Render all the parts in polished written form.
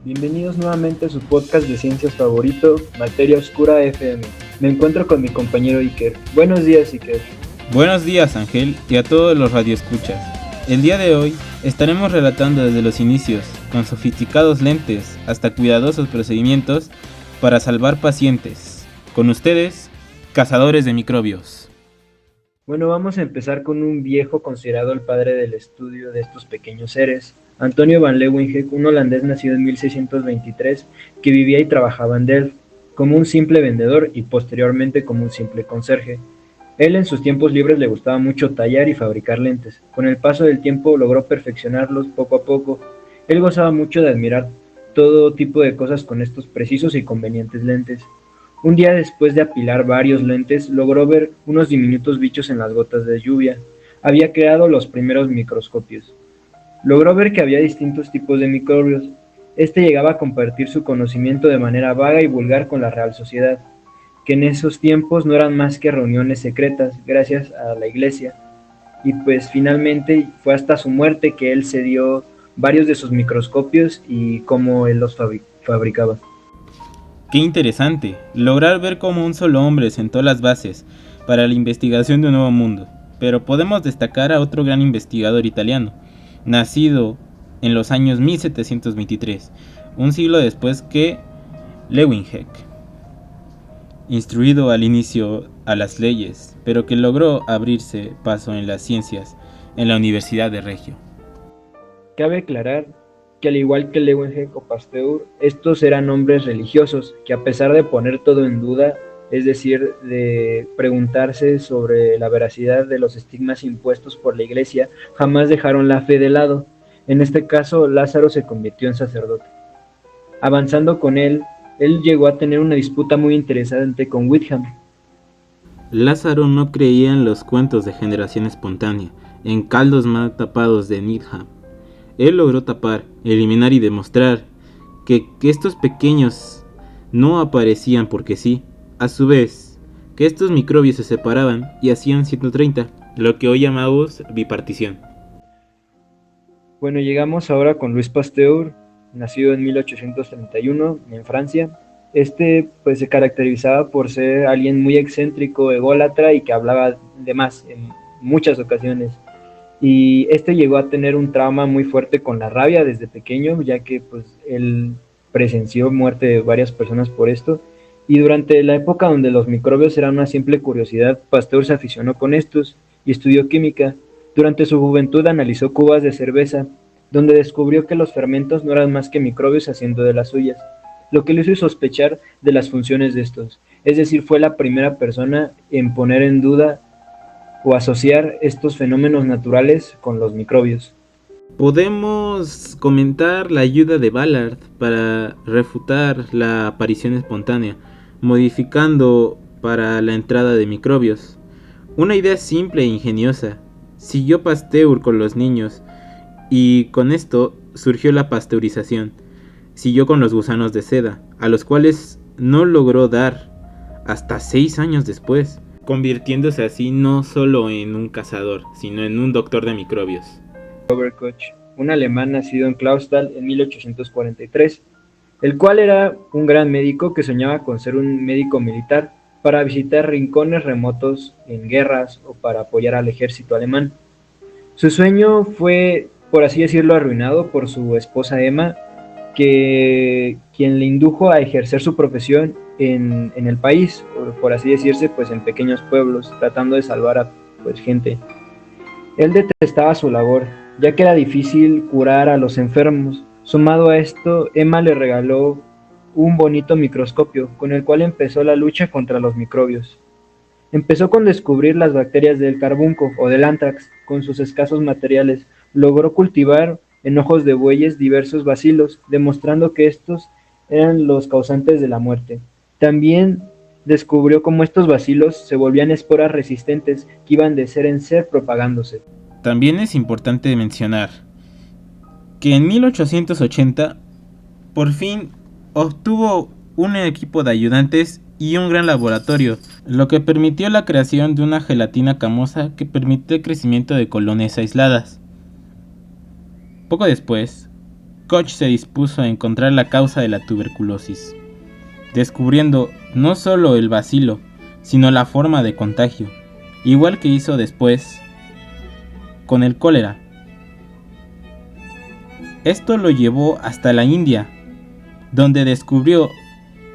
Bienvenidos nuevamente a su podcast de ciencias favorito, Materia Oscura FM. Me encuentro con mi compañero Iker. Buenos días, Iker. Buenos días, Ángel, y a todos los radioescuchas. El día de hoy estaremos relatando desde los inicios, con sofisticados lentes hasta cuidadosos procedimientos para salvar pacientes. Con ustedes, cazadores de microbios. Bueno, vamos a empezar con un viejo considerado el padre del estudio de estos pequeños seres, Antonio van Leeuwenhoek, un holandés nacido en 1623 que vivía y trabajaba en Delft como un simple vendedor y posteriormente como un simple conserje. Él en sus tiempos libres le gustaba mucho tallar y fabricar lentes. Con el paso del tiempo logró perfeccionarlos poco a poco. Él gozaba mucho de admirar todo tipo de cosas con estos precisos y convenientes lentes. Un día después de apilar varios lentes, logró ver unos diminutos bichos en las gotas de lluvia. Había creado los primeros microscopios. Logró ver que había distintos tipos de microbios. Este llegaba a compartir su conocimiento de manera vaga y vulgar con la Real Sociedad, que en esos tiempos no eran más que reuniones secretas, gracias a la Iglesia. Y pues finalmente fue hasta su muerte que él se dio varios de sus microscopios y cómo él los fabricaba. Qué interesante, lograr ver cómo un solo hombre sentó las bases para la investigación de un nuevo mundo. Pero podemos destacar a otro gran investigador italiano, nacido en los años 1723, un siglo después que Leeuwenhoek, instruido al inicio a las leyes, pero que logró abrirse paso en las ciencias en la Universidad de Reggio. Cabe aclarar que al igual que Leeuwenhoek o Pasteur, estos eran hombres religiosos que a pesar de poner todo en duda, es decir, de preguntarse sobre la veracidad de los estigmas impuestos por la Iglesia, jamás dejaron la fe de lado. En este caso, Lázaro se convirtió en sacerdote. Avanzando con él llegó a tener una disputa muy interesante con Whitham. Lázaro no creía en los cuentos de generación espontánea, en caldos mal tapados de Needham. Él logró tapar, eliminar y demostrar que estos pequeños no aparecían porque sí. A su vez, que estos microbios se separaban y hacían 130, lo que hoy llamamos bipartición. Bueno, llegamos ahora con Louis Pasteur, nacido en 1831 en Francia. Pues se caracterizaba por ser alguien muy excéntrico, ególatra y que hablaba de más en muchas ocasiones. Y llegó a tener un trauma muy fuerte con la rabia desde pequeño, ya que pues él presenció muerte de varias personas por esto. Y durante la época donde los microbios eran una simple curiosidad, Pasteur se aficionó con estos y estudió química. Durante su juventud analizó cubas de cerveza, donde descubrió que los fermentos no eran más que microbios haciendo de las suyas, lo que le hizo sospechar de las funciones de estos. Es decir, fue la primera persona en poner en duda o asociar estos fenómenos naturales con los microbios. Podemos comentar la ayuda de Ballard para refutar la aparición espontánea, modificando para la entrada de microbios. Una idea simple e ingeniosa. Siguió Pasteur con los niños y con esto surgió la pasteurización. Siguió con los gusanos de seda, a los cuales no logró dar hasta 6 años después, convirtiéndose así no solo en un cazador, sino en un doctor de microbios. Robert Koch, un alemán nacido en Clausthal en 1843, el cual era un gran médico que soñaba con ser un médico militar para visitar rincones remotos en guerras o para apoyar al ejército alemán. Su sueño fue, por así decirlo, arruinado por su esposa Emma, quien le indujo a ejercer su profesión en el país, por así decirse, pues en pequeños pueblos, tratando de salvar a pues, gente. Él detestaba su labor, ya que era difícil curar a los enfermos. Sumado a esto, Emma le regaló un bonito microscopio, con el cual empezó la lucha contra los microbios. Empezó con descubrir las bacterias del carbunco o del anthrax. Con sus escasos materiales, logró cultivar en ojos de bueyes diversos bacilos, demostrando que estos eran los causantes de la muerte. También descubrió cómo estos bacilos se volvían esporas resistentes que iban de ser en ser propagándose. También es importante mencionar que en 1880 por fin obtuvo un equipo de ayudantes y un gran laboratorio, lo que permitió la creación de una gelatina camosa que permite el crecimiento de colonias aisladas. Poco después, Koch se dispuso a encontrar la causa de la tuberculosis, descubriendo no solo el bacilo, sino la forma de contagio, igual que hizo después con el cólera. Esto lo llevó hasta la India, donde descubrió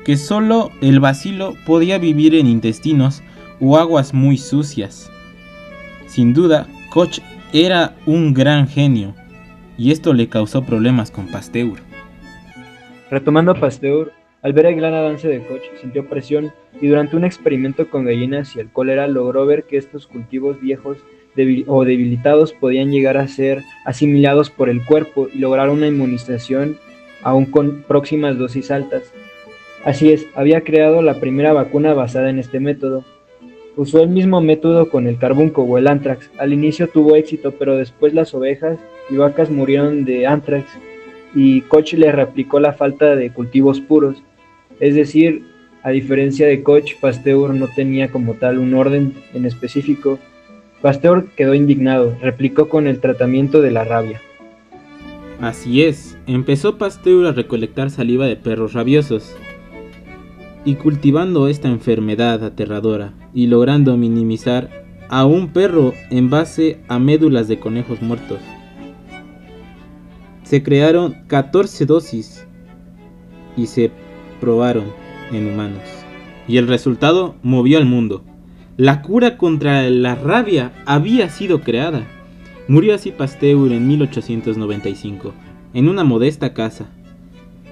que solo el bacilo podía vivir en intestinos o aguas muy sucias. Sin duda, Koch era un gran genio, y esto le causó problemas con Pasteur. Retomando a Pasteur, al ver el gran avance de Koch, sintió presión y durante un experimento con gallinas y el cólera logró ver que estos cultivos viejos o debilitados podían llegar a ser asimilados por el cuerpo y lograr una inmunización aún con próximas dosis altas. Así es, había creado la primera vacuna basada en este método. Usó el mismo método con el carbunco o el anthrax. Al inicio tuvo éxito, pero después las ovejas y vacas murieron de anthrax y Koch le replicó la falta de cultivos puros. Es decir, a diferencia de Koch, Pasteur no tenía como tal un orden en específico. Pasteur quedó indignado, replicó con el tratamiento de la rabia. Así es, empezó Pasteur a recolectar saliva de perros rabiosos y cultivando esta enfermedad aterradora y logrando minimizar a un perro en base a médulas de conejos muertos. Se crearon 14 dosis y se probaron en humanos. Y el resultado movió al mundo. La cura contra la rabia había sido creada. Murió así Pasteur en 1895, en una modesta casa.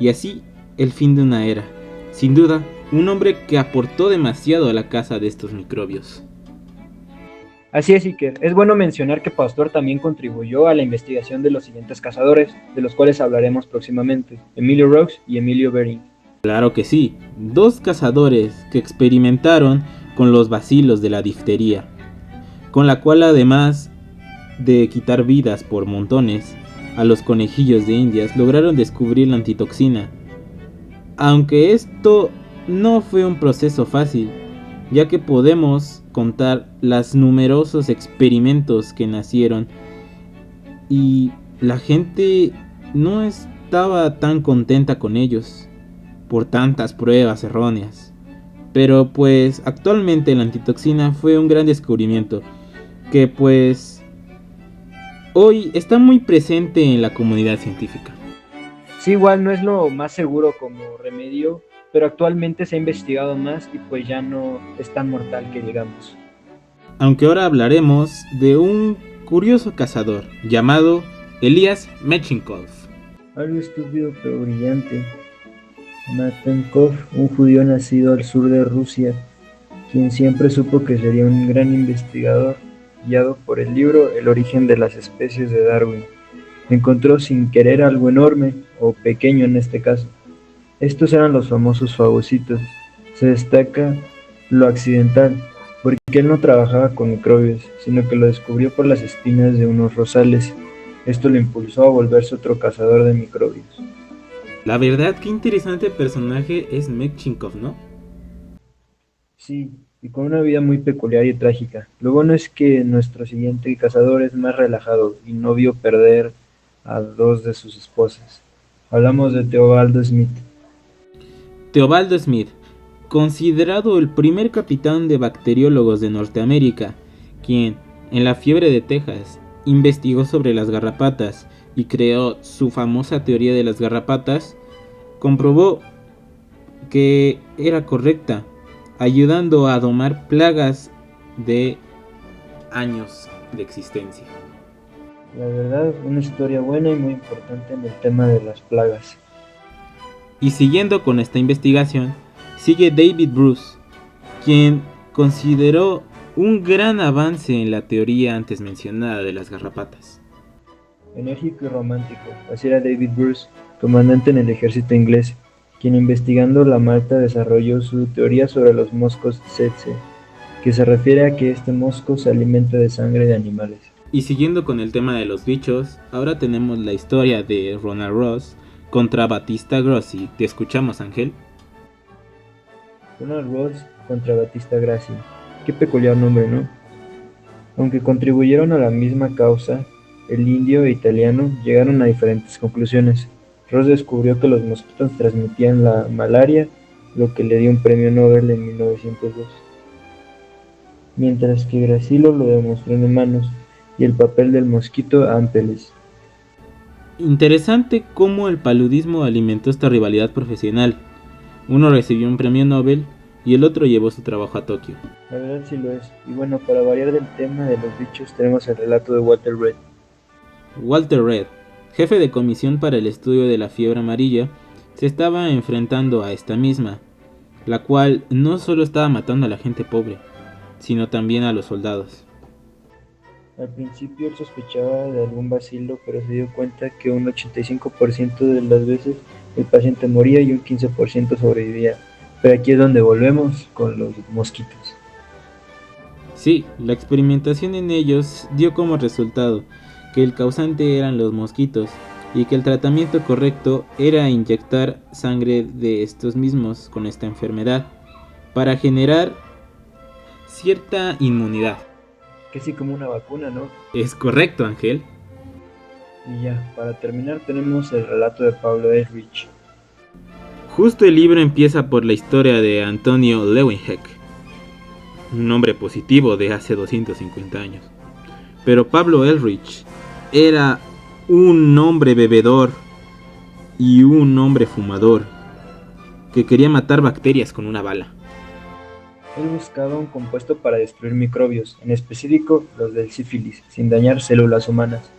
Y así el fin de una era. Sin duda, un hombre que aportó demasiado a la caza de estos microbios. Así es, Iker. Es bueno mencionar que Pasteur también contribuyó a la investigación de los siguientes cazadores, de los cuales hablaremos próximamente, Emilio Roux y Emilio Bering. Claro que sí, dos cazadores que experimentaron con los bacilos de la difteria, con la cual además de quitar vidas por montones a los conejillos de Indias, lograron descubrir la antitoxina. Aunque esto no fue un proceso fácil, ya que podemos contar los numerosos experimentos que nacieron y la gente no estaba tan contenta con ellos por tantas pruebas erróneas. Pero pues actualmente la antitoxina fue un gran descubrimiento que pues hoy está muy presente en la comunidad científica. Sí, igual no es lo más seguro como remedio, pero actualmente se ha investigado más y pues ya no es tan mortal que digamos. Aunque ahora hablaremos de un curioso cazador llamado Elias Metchnikoff. Algo estúpido pero brillante. Metchnikoff, un judío nacido al sur de Rusia, quien siempre supo que sería un gran investigador, guiado por el libro El origen de las especies de Darwin. Encontró sin querer algo enorme, o pequeño en este caso. Estos eran los famosos fagocitos. Se destaca lo accidental, porque él no trabajaba con microbios, sino que lo descubrió por las espinas de unos rosales. Esto lo impulsó a volverse otro cazador de microbios. La verdad, qué interesante personaje es Metchnikoff, ¿no? Sí, y con una vida muy peculiar y trágica. Lo bueno es que nuestro siguiente cazador es más relajado y no vio perder a dos de sus esposas. Hablamos de Theobald Smith. Theobald Smith, considerado el primer capitán de bacteriólogos de Norteamérica, quien, en la fiebre de Texas, investigó sobre las garrapatas y creó su famosa teoría de las garrapatas, comprobó que era correcta, ayudando a domar plagas de años de existencia. La verdad, una historia buena y muy importante en el tema de las plagas. Y siguiendo con esta investigación, sigue David Bruce, quien consideró un gran avance en la teoría antes mencionada de las garrapatas. Enérgico y romántico, así era David Bruce, comandante en el ejército inglés, quien investigando la malta desarrolló su teoría sobre los moscos tsetse, que se refiere a que este mosco se alimenta de sangre de animales. Y siguiendo con el tema de los bichos, ahora tenemos la historia de Ronald Ross contra Battista Grossi. ¿Te escuchamos, Ángel? Ronald Ross contra Battista Grossi. Qué peculiar nombre, ¿no? Aunque contribuyeron a la misma causa, el indio e italiano llegaron a diferentes conclusiones. Ross descubrió que los mosquitos transmitían la malaria, lo que le dio un premio Nobel en 1902, mientras que Gracilo lo demostró en humanos, y el papel del mosquito Anpeles. Interesante cómo el paludismo alimentó esta rivalidad profesional. Uno recibió un premio Nobel y el otro llevó su trabajo a Tokio. La verdad sí lo es. Y bueno, para variar del tema de los bichos, tenemos el relato de Walter Red. Walter Red, jefe de comisión para el estudio de la fiebre amarilla, se estaba enfrentando a esta misma, la cual no solo estaba matando a la gente pobre, sino también a los soldados. Al principio él sospechaba de algún bacilo, pero se dio cuenta que un 85% de las veces el paciente moría y un 15% sobrevivía. Pero aquí es donde volvemos con los mosquitos. Sí, la experimentación en ellos dio como resultado que el causante eran los mosquitos y que el tratamiento correcto era inyectar sangre de estos mismos con esta enfermedad para generar cierta inmunidad. Casi como una vacuna, ¿no? Es correcto, Ángel. Y ya, para terminar tenemos el relato de Pablo Ehrlich. Justo el libro empieza por la historia de Antonio Leeuwenhoek, un hombre positivo de hace 250 años. Pero Pablo Ehrlich era un hombre bebedor y un hombre fumador que quería matar bacterias con una bala. Él buscaba un compuesto para destruir microbios, en específico los del sífilis, sin dañar células humanas.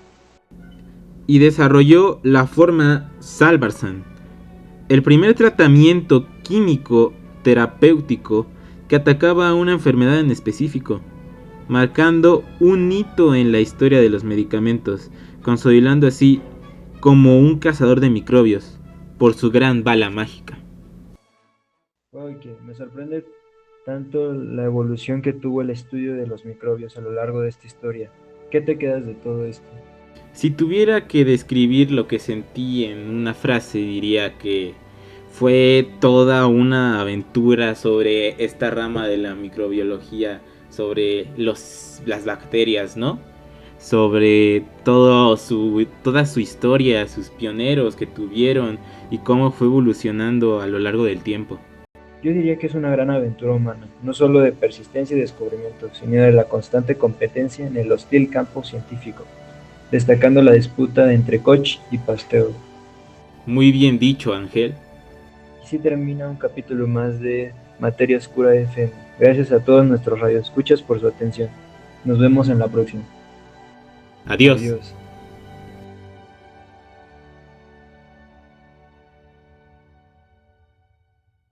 Y desarrolló la forma Salvarsan, el primer tratamiento químico terapéutico que atacaba a una enfermedad en específico, marcando un hito en la historia de los medicamentos, consolidando así como un cazador de microbios por su gran bala mágica. Wow, que me sorprende tanto la evolución que tuvo el estudio de los microbios a lo largo de esta historia. ¿Qué te quedas de todo esto? Si tuviera que describir lo que sentí en una frase, diría que fue toda una aventura sobre esta rama de la microbiología, sobre las bacterias, ¿no? Sobre toda su historia, sus pioneros que tuvieron y cómo fue evolucionando a lo largo del tiempo. Yo diría que es una gran aventura humana, no solo de persistencia y descubrimiento, sino de la constante competencia en el hostil campo científico, destacando la disputa entre Koch y Pasteur. Muy bien dicho, Ángel. Y así termina un capítulo más de Materia Oscura FM. Gracias a todos nuestros radioescuchas por su atención. Nos vemos en la próxima. Adiós. Adiós.